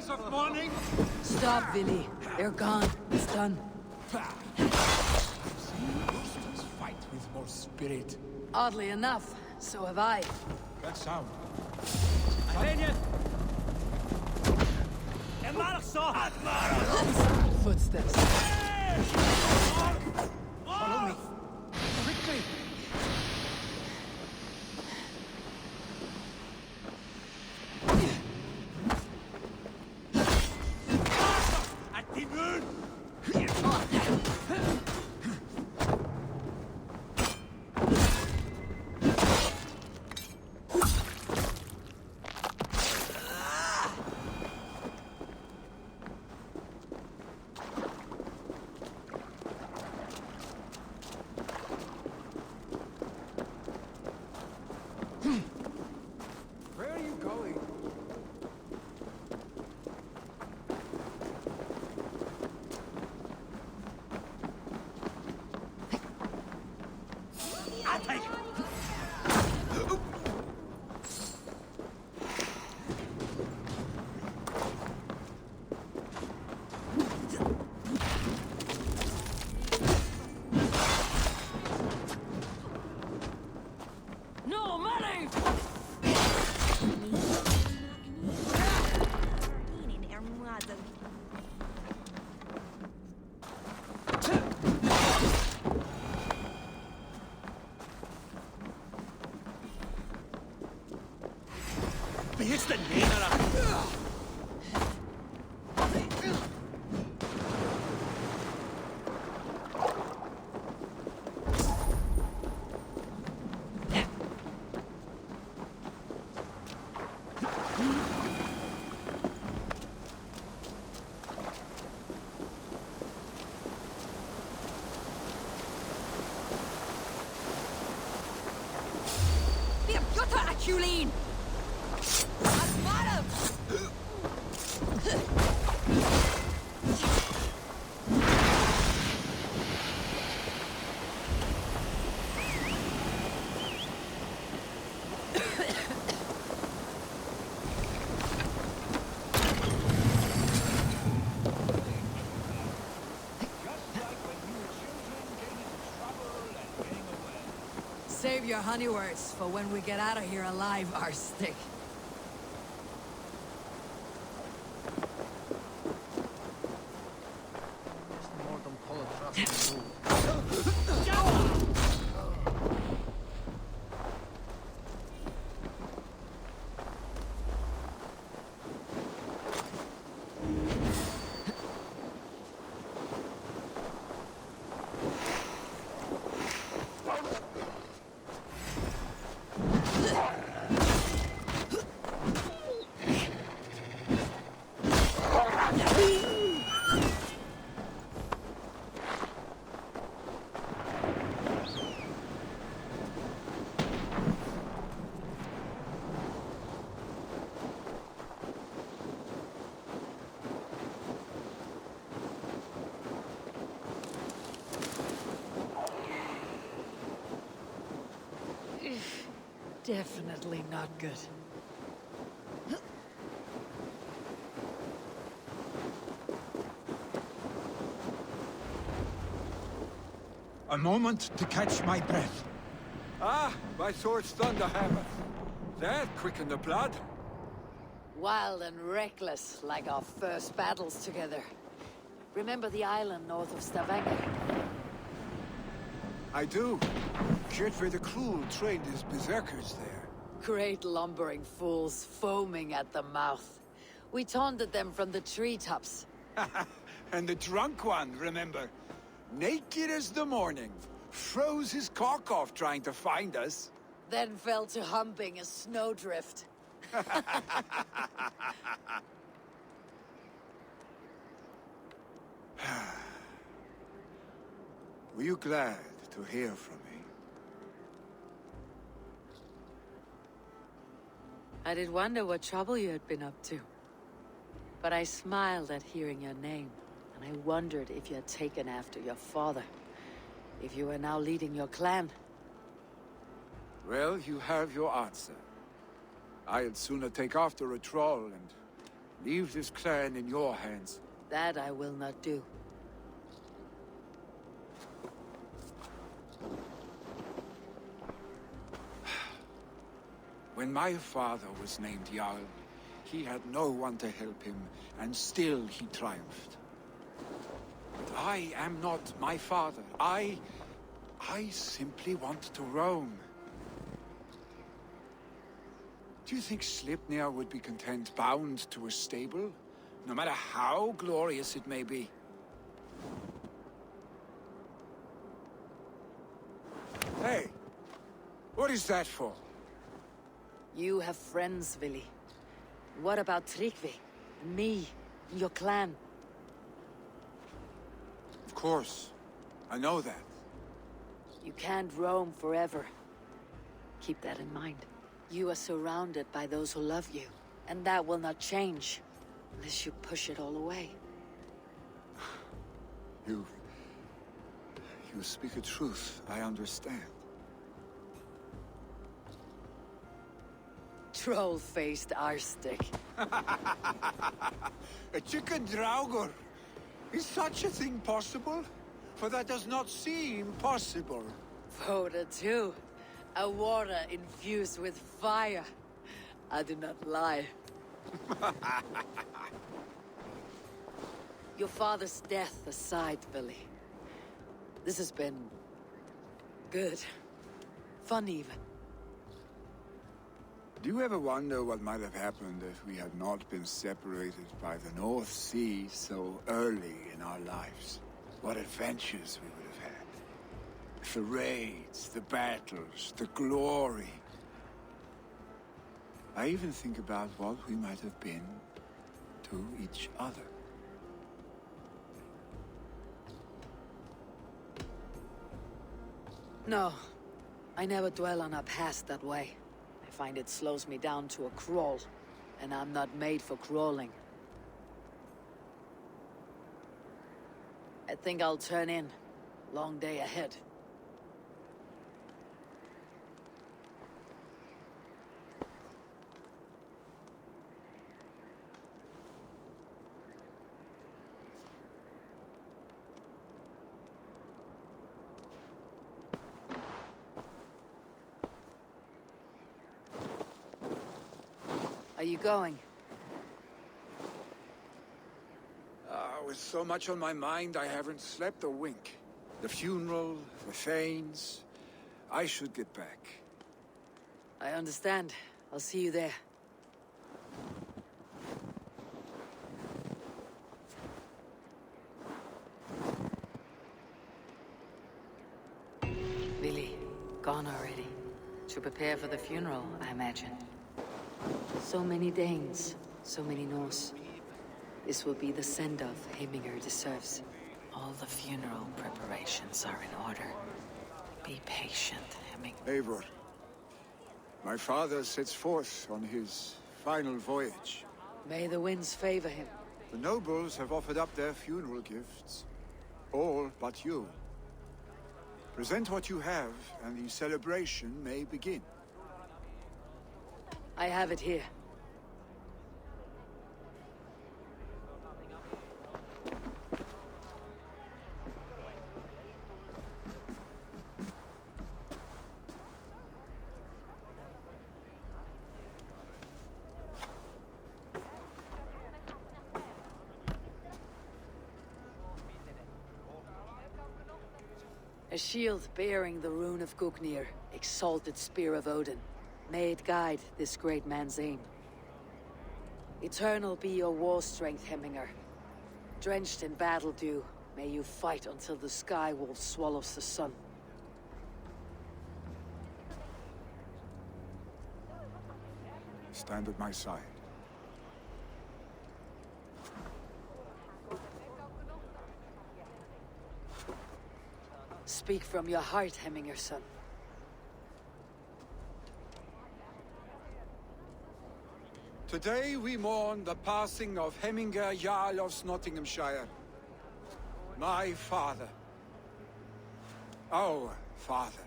Of mourning? Stop, Vili. They're gone. It's done. Monsters fight with more spirit. Oddly enough, so have I. That sound. Footsteps. Follow me. Quickly. Where are you going? No money! Tulin! I've got him! Save your honey words for when we get out of here alive, Arstick. Definitely not good. A moment to catch my breath. Ah, my sword's thunderhammer. That quickened the blood. Wild and reckless, like our first battles together. Remember the island north of Stavanger? I do. Kjotve the Cruel trained his berserkers there. Great lumbering fools, foaming at the mouth. We taunted them from the treetops. And the drunk one, remember? Naked as the morning. Froze his cock off trying to find us. Then fell to humping a snowdrift. Were you glad to hear from me? I did wonder what trouble you had been up to. But I smiled at hearing your name, and I wondered if you had taken after your father. If you were now leading your clan. Well, you have your answer. I'd sooner take after a troll and leave this clan in your hands. That I will not do. When my father was named Jarl, he had no one to help him, and still he triumphed. But I am not my father. I simply want to roam. Do you think Sleipnir would be content bound to a stable, no matter how glorious it may be? Hey, what is that for? You have friends, Vili. What about Tryggvi? And me? And your clan? Of course. I know that. You can't roam forever. Keep that in mind. You are surrounded by those who love you. And that will not change. Unless you push it all away. You speak a truth. I understand. Troll-faced Arstick. A chicken Draugr. Is such a thing possible? For that does not seem possible. Voda too. A water infused with fire. I do not lie. Your father's death aside, Billy. This has been... good. Fun even. Do you ever wonder what might have happened if we had not been separated by the North Sea so early in our lives? What adventures we would have had. The raids, the battles, the glory. I even think about what we might have been to each other. No. I never dwell on our past that way. I find it slows me down to a crawl, and I'm not made for crawling. I think I'll turn in. Long day ahead. Are you going? With so much on my mind, I haven't slept a wink. The funeral, the Thanes. I should get back. I understand. I'll see you there. Billy, gone already. To prepare for the funeral, I imagine. So many Danes, so many Norse. This will be the send-off Heminger deserves. All the funeral preparations are in order. Be patient, Heminger. Eivor, my father sets forth on his final voyage. May the winds favor him. The nobles have offered up their funeral gifts. All but you. Present what you have, and the celebration may begin. I have it here. A shield bearing the rune of Gugnir, exalted spear of Odin. May it guide this great man's aim. Eternal be your war strength, Heminger. Drenched in battle dew, may you fight until the sky wolf swallows the sun. Stand at my side. Speak from your heart, Heminger, son. Today we mourn the passing of Heminger Jarl of Nottinghamshire. My father. Our father.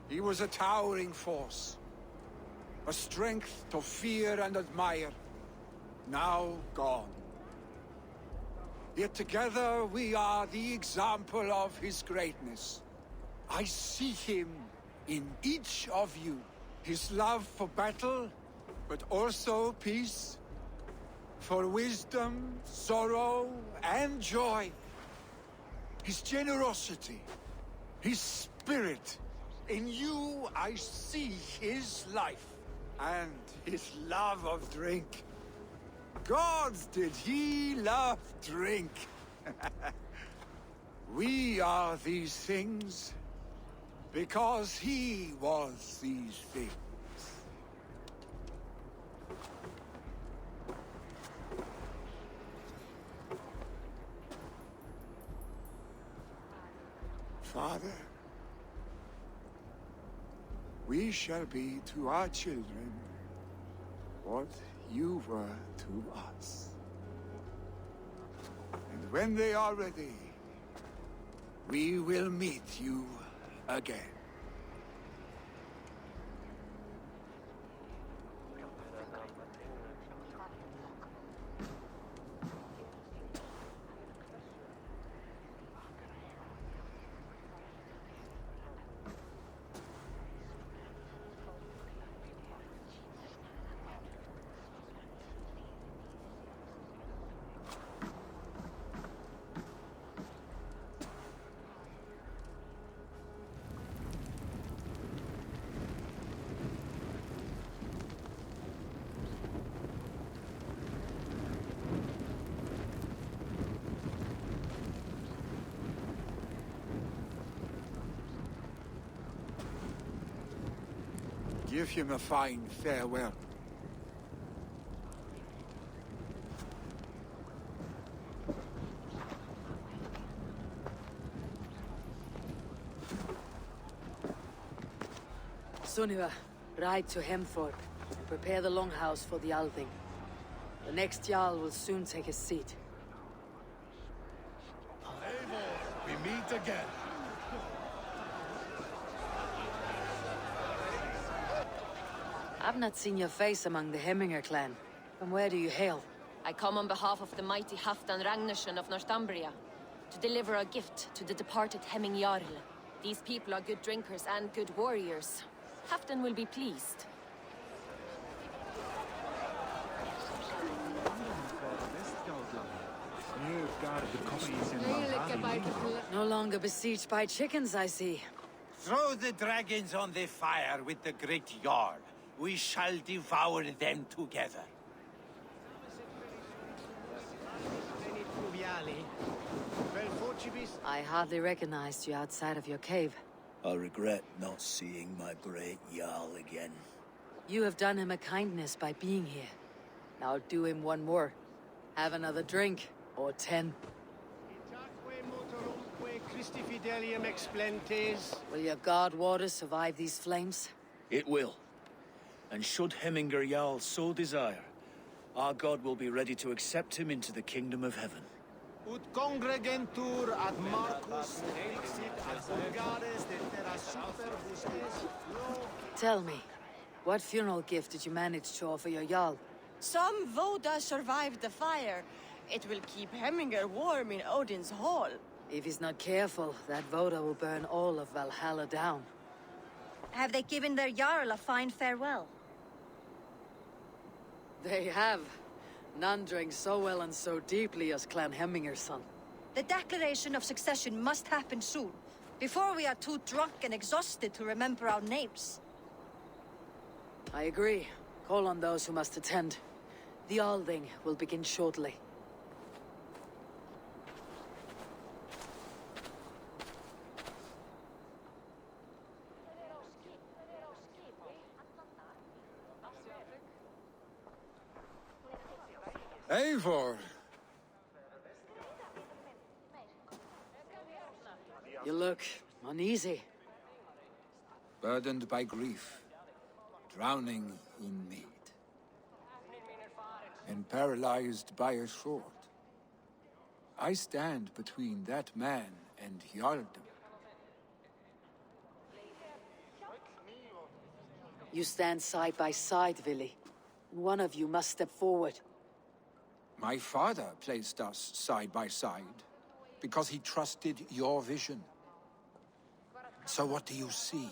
He was a towering force. A strength to fear and admire. Now gone. Yet together we are the example of his greatness. I see him in each of you. His love for battle, but also peace. For wisdom, sorrow, and joy. His generosity, his spirit. In you I see his life. And his love of drink. Gods, did he love drink? We are these things because he was these things. Father, we shall be to our children what you were to us. And when they are ready, we will meet you again. Give him a fine farewell. Sunniva, Ride to Hemthorpe and prepare the longhouse for the Althing. The next Jarl will soon take his seat. Eivor, we meet again. I've not seen your face among the Hemminger clan. From where do you hail? I come on behalf of the mighty Halfdan Ragnarsson of Northumbria to deliver a gift to the departed Hemming Jarl. These people are good drinkers and good warriors. Halfdan will be pleased. No longer besieged by chickens, I see. Throw the dragons on the fire with the great Jarl. We shall devour them together. I hardly recognized you outside of your cave. I regret not seeing my great Jarl again. You have done him a kindness by being here. Now do him one more. Have another drink, or 10. Will your god water survive these flames? It will. And should Hemminger Jarl so desire, our god will be ready to accept him into the kingdom of heaven. Ut congregentur ad Marcus dixit ad vulgares de terra super bustes. Tell me, what funeral gift did you manage to offer your Jarl? Some Voda survived the fire. It will keep Hemminger warm in Odin's hall. If he's not careful, that Voda will burn all of Valhalla down. Have they given their Jarl a fine farewell? They have. None drank so well and so deeply as Clan Hemminger's son. The declaration of succession must happen soon, before we are too drunk and exhausted to remember our names. I agree. Call on those who must attend. The Althing will begin shortly. Eivor! You look uneasy. Burdened by grief, drowning in mead, and paralyzed by a sword. I stand between that man and Jarldom. You stand side by side, Vili. One of you must step forward. My father placed us side by side because he trusted your vision. So what do you see?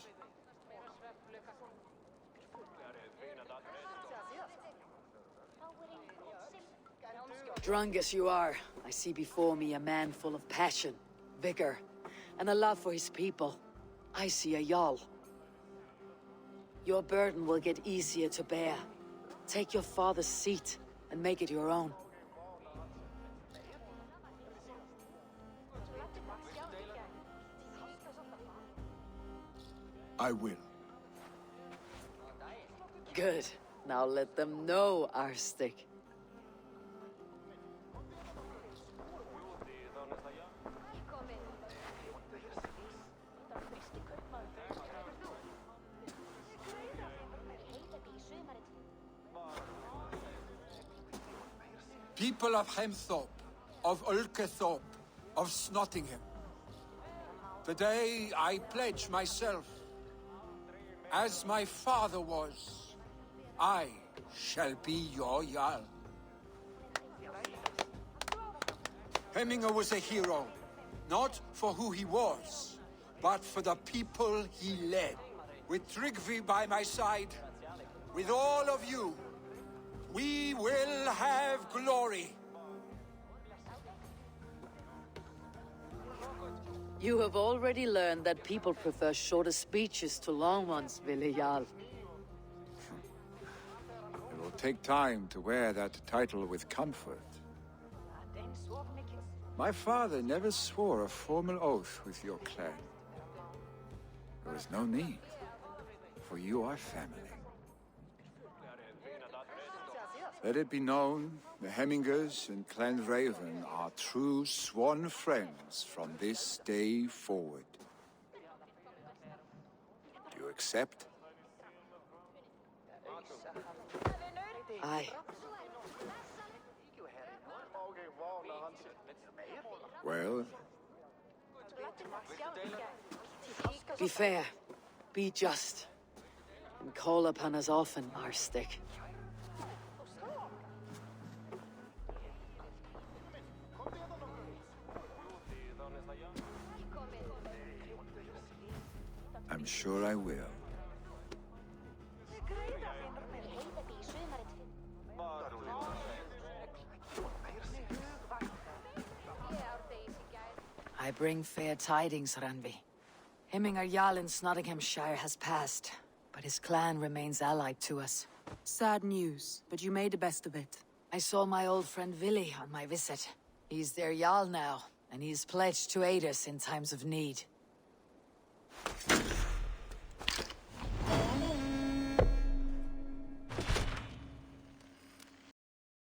Drunk as you are, I see before me a man full of passion, vigor, and a love for his people. I see a Jarl. Your burden will get easier to bear. Take your father's seat and make it your own. I will. Good. Now let them know our stick. People of Hemthorpe, of Ulkethorpe, of Snottingham. Today I pledge myself. As my father was, I shall be your Jarl. Hemminger was a hero, not for who he was, but for the people he led. With Tryggvi by my side, with all of you, we will have glory. You have already learned that people prefer shorter speeches to long ones, Vili Jarl. It will take time to wear that title with comfort. My father never swore a formal oath with your clan. There was no need, for you are family. Let it be known, the Hemmingers and Clan Raven are true sworn friends from this day forward. Do you accept? Aye. Well? Be fair. Be just. And call upon us often, our stick. I'm sure I will. I bring fair tidings, Randvi. Hemminger Jarl in Nottinghamshire has passed, but his clan remains allied to us. Sad news, but you made the best of it. I saw my old friend Vili on my visit. He's their Jarl now, and he's pledged to aid us in times of need.